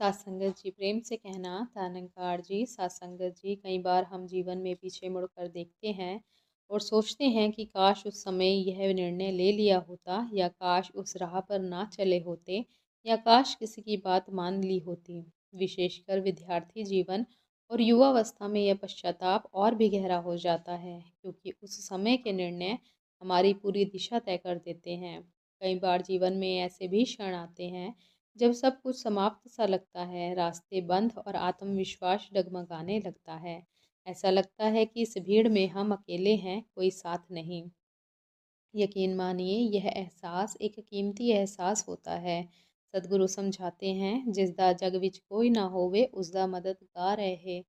सत्संगत जी प्रेम से कहना तानंकार जी। सत्संगत जी, कई बार हम जीवन में पीछे मुड़कर देखते हैं और सोचते हैं कि काश उस समय यह निर्णय ले लिया होता, या काश उस राह पर ना चले होते, या काश किसी की बात मान ली होती। विशेषकर विद्यार्थी जीवन और युवावस्था में यह पश्चाताप और भी गहरा हो जाता है, क्योंकि उस समय के निर्णय हमारी पूरी दिशा तय कर देते हैं। कई बार जीवन में ऐसे भी क्षण आते हैं जब सब कुछ समाप्त सा लगता है, रास्ते बंद और आत्मविश्वास डगमगाने लगता है। ऐसा लगता है कि इस भीड़ में हम अकेले हैं, कोई साथ नहीं। यकीन मानिए, यह एहसास एक कीमती एहसास होता है। सदगुरु समझाते हैं, जिसदा जग विच कोई ना होवे उसदा मददगार है।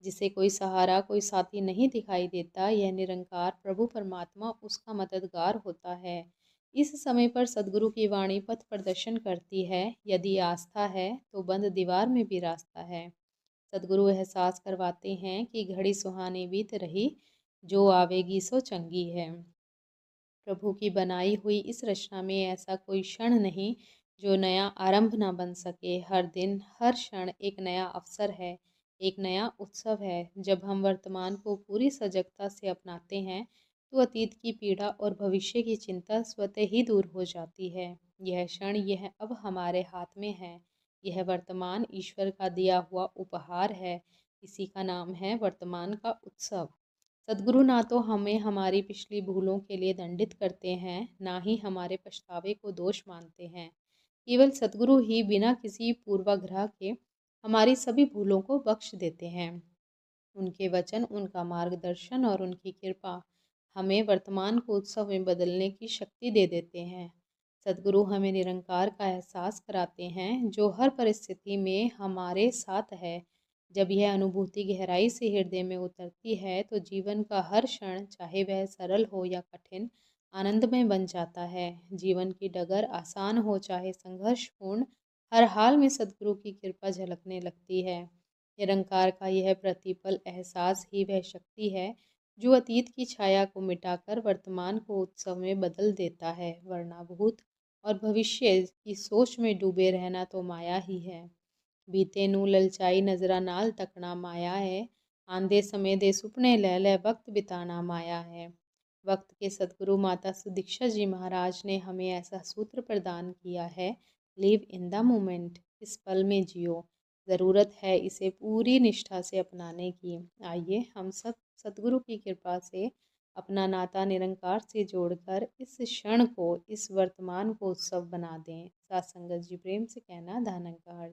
जिसे कोई सहारा, कोई साथी नहीं दिखाई देता, यह निरंकार प्रभु परमात्मा उसका मददगार होता है। इस समय पर सदगुरु की वाणी पथ प्रदर्शन करती है। यदि आस्था है तो बंद दीवार में भी रास्ता है। सदगुरु एहसास करवाते हैं कि घड़ी सुहानी बीत रही, जो आवेगी सो चंगी है। प्रभु की बनाई हुई इस रचना में ऐसा कोई क्षण नहीं जो नया आरंभ ना बन सके। हर दिन, हर क्षण एक नया अवसर है, एक नया उत्सव है। जब हम वर्तमान को पूरी सजगता से अपनाते हैं तो अतीत की पीड़ा और भविष्य की चिंता स्वतः ही दूर हो जाती है। यह क्षण, यह अब हमारे हाथ में है। यह वर्तमान ईश्वर का दिया हुआ उपहार है। इसी का नाम है वर्तमान का उत्सव। सदगुरु ना तो हमें हमारी पिछली भूलों के लिए दंडित करते हैं, ना ही हमारे पछतावे को दोष मानते हैं। केवल सदगुरु ही बिना किसी पूर्वाग्रह के हमारी सभी भूलों को बख्श देते हैं। उनके वचन, उनका मार्गदर्शन और उनकी कृपा हमें वर्तमान को उत्सव में बदलने की शक्ति दे देते हैं। सदगुरु हमें निरंकार का एहसास कराते हैं, जो हर परिस्थिति में हमारे साथ है। जब यह अनुभूति गहराई से हृदय में उतरती है तो जीवन का हर क्षण, चाहे वह सरल हो या कठिन, आनंदमय बन जाता है। जीवन की डगर आसान हो चाहे संघर्षपूर्ण, हर हाल में सदगुरु की कृपा झलकने लगती है। निरंकार का यह प्रतिपल एहसास ही वह शक्ति है जो अतीत की छाया को मिटाकर वर्तमान को उत्सव में बदल देता है, वरना भूत और भविष्य की सोच में डूबे रहना तो माया ही है। बीते नू ललचाई नजरा नाल तकना माया है। आंदे समय दे सुपने ले ले वक्त बिताना माया है। वक्त के सदगुरु माता सुदीक्षा जी महाराज ने हमें ऐसा सूत्र प्रदान किया है, लिव इन द मोमेंट, इस पल में जियो। ज़रूरत है इसे पूरी निष्ठा से अपनाने की। आइए हम सब सदगुरु की कृपा से अपना नाता निरंकार से जोड़कर इस क्षण को, इस वर्तमान को उत्सव बना दें। सात संगत जी प्रेम से कहना, धनंकार।